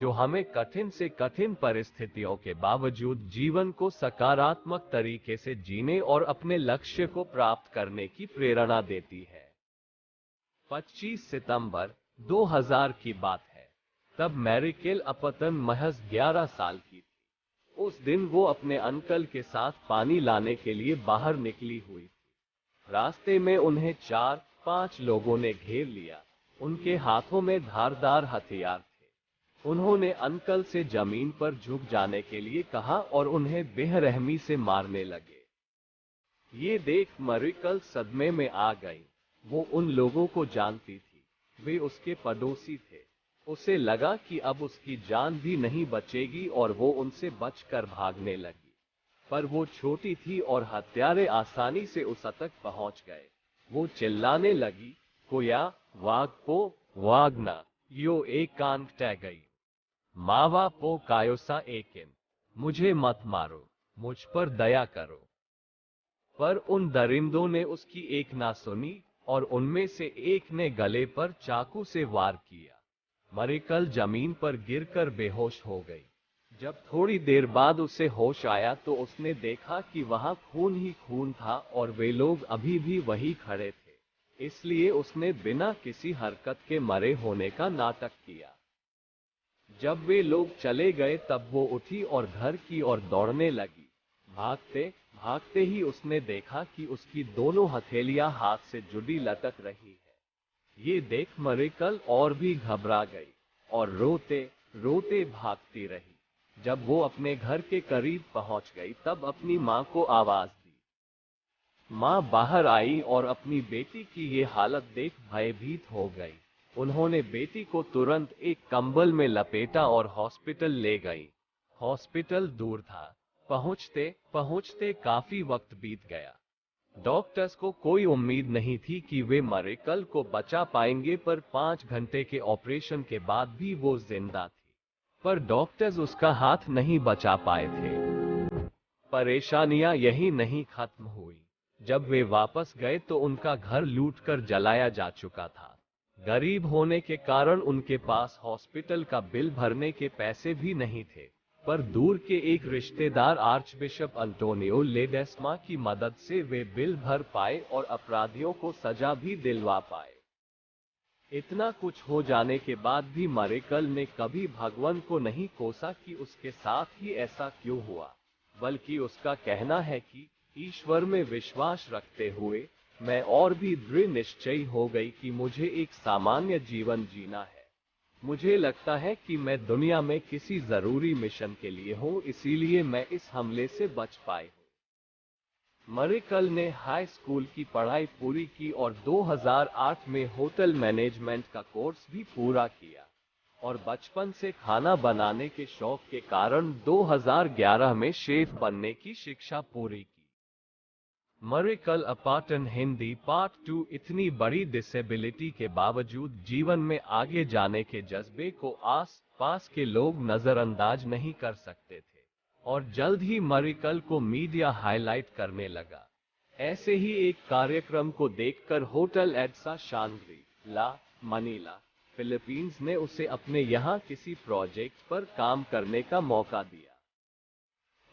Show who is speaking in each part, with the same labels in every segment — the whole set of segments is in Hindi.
Speaker 1: जो हमें कठिन से कठिन परिस्थितियों के बावजूद जीवन को सकारात्मक तरीके से जीने और अपने लक्ष्य को प्राप्त करने की प्रेरणा देती है। 25 सितंबर 2000 की बात है। तब मैरिकेल अपटन महज 11 साल की थी। उस दिन वो अपने अंकल के साथ पानी लाने के लिए बाहर निकली हुई थी। रास्ते में उन्हें 4-5 लोगों ने घेर लिया। उनके हाथों में धारदार हथियार थे। उन्होंने अंकल से जमीन पर झुक जाने के लिए कहा और उन्हें बेरहमी से मारने लगे। ये देख मैरिकल सदमे में आ गई। वो उन लोगों को जानती थी, वे उसके पड़ोसी थे। उसे लगा कि अब उसकी जान भी नहीं बचेगी और वो उनसे बचकर भागने लगी। पर वो छोटी थी और हत्यारे आसानी से उस तक पहुंच गए। वो चिल्लाने लगी, कोया वागपो वागना यो एकांक टह गई, मावा पो कायोसा एकिन, मुझे मत मारो, मुझ पर दया करो। पर उन दरिंदों ने उसकी एक ना सुनी और उनमें से एक ने गले पर चाकू से वार किया। मैरिकल जमीन पर गिरकर बेहोश हो गई। जब थोड़ी देर बाद उसे होश आया तो उसने देखा कि वहां खून ही खून था और वे लोग अभी भी वही खड़े थे। इसलिए उसने बिना किसी हरकत के मरे होने का नाटक किया। जब वे लोग चले गए तब वो उठी और घर की ओर दौड़ने लगी। भागते भागते ही उसने देखा कि उसकी दोनों हथेलियां हाथ से जुड़ी लटक रही है। ये देख मैरिकल और भी घबरा गई और रोते रोते भागती रही। जब वो अपने घर के करीब पहुंच गई तब अपनी मां को आवाज दी। मां बाहर आई और अपनी बेटी की ये हालत देख भयभीत हो गई। उन्होंने बेटी को तुरंत एक कंबल में लपेटा और हॉस्पिटल ले गई। हॉस्पिटल दूर था। पहुंचते पहुंचते काफी वक्त बीत गया। डॉक्टर्स को कोई उम्मीद नहीं थी कि वे मैरिकल को बचा पाएंगे, पर 5 घंटे के ऑपरेशन के बाद भी वो जिंदा थी। पर डॉक्टर्स उसका हाथ नहीं बचा पाए थे। परेशानियां यही नहीं खत्म हुई। जब वे वापस गए तो उनका घर लूटकर जलाया जा चुका था। गरीब होने के कारण उनके पास हॉस्पिटल का बिल भरने के पैसे भी नहीं थे। पर दूर के एक रिश्तेदार आर्चबिशप अंटोनियो लेडेस्मा की मदद से वे बिल भर पाए और अपराधियों को सजा भी दिलवा पाए। इतना कुछ हो जाने के बाद भी मैरिकल ने कभी भगवान को नहीं कोसा कि उसके साथ ही ऐसा क्यों हुआ, बल्कि उसका कहना है कि ईश्वर में विश्वास रखते हुए मैं और भी दृढ़ निश्चयी हो गई कि मुझे एक सामान्य जीवन जीना है। मुझे लगता है कि मैं दुनिया में किसी जरूरी मिशन के लिए हूँ, इसीलिए मैं इस हमले से बच पाई हूँ। मैरिकल ने हाई स्कूल की पढ़ाई पूरी की और 2008 में होटल मैनेजमेंट का कोर्स भी पूरा किया और बचपन से खाना बनाने के शौक के कारण 2011 में शेफ बनने की शिक्षा पूरी की। मैरिकल अपटन हिंदी पार्ट 2। इतनी बड़ी डिसेबिलिटी के बावजूद जीवन में आगे जाने के जज्बे को आस पास के लोग नजरअंदाज नहीं कर सकते थे और जल्द ही मैरिकल को मीडिया हाईलाइट करने लगा। ऐसे ही एक कार्यक्रम को देखकर होटल एड्सा शांग्री ला मनीला फिलीपींस ने उसे अपने यहाँ किसी प्रोजेक्ट पर काम करने का मौका दिया।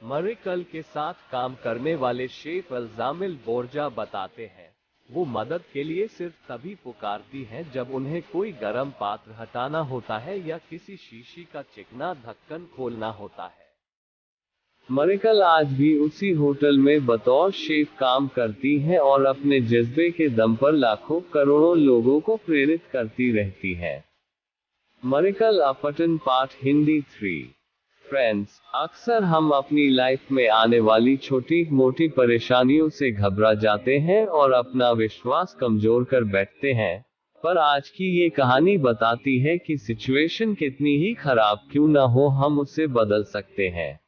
Speaker 1: मैरिकल के साथ काम करने वाले शेफ अल्जामिल बोर्जा बताते हैं, वो मदद के लिए सिर्फ तभी पुकारती हैं जब उन्हें कोई गर्म पात्र हटाना होता है या किसी शीशी का चिकना ढक्कन खोलना होता है। मैरिकल आज भी उसी होटल में बतौर शेफ काम करती हैं और अपने जज्बे के दम पर लाखों करोड़ों लोगों को प्रेरित करती रहती हैं। मैरिकल अपटन पार्ट हिंदी 3। फ्रेंड्स, अक्सर हम अपनी लाइफ में आने वाली छोटी मोटी परेशानियों से घबरा जाते हैं और अपना विश्वास कमजोर कर बैठते हैं। पर आज की ये कहानी बताती है कि सिचुएशन कितनी ही खराब क्यों ना हो, हम उसे बदल सकते हैं।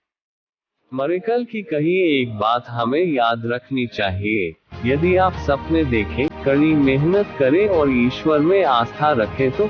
Speaker 1: मैरिकल की कही एक बात हमें याद रखनी चाहिए, यदि आप सपने देखें, कड़ी मेहनत करें और ईश्वर में आस्था रखें तो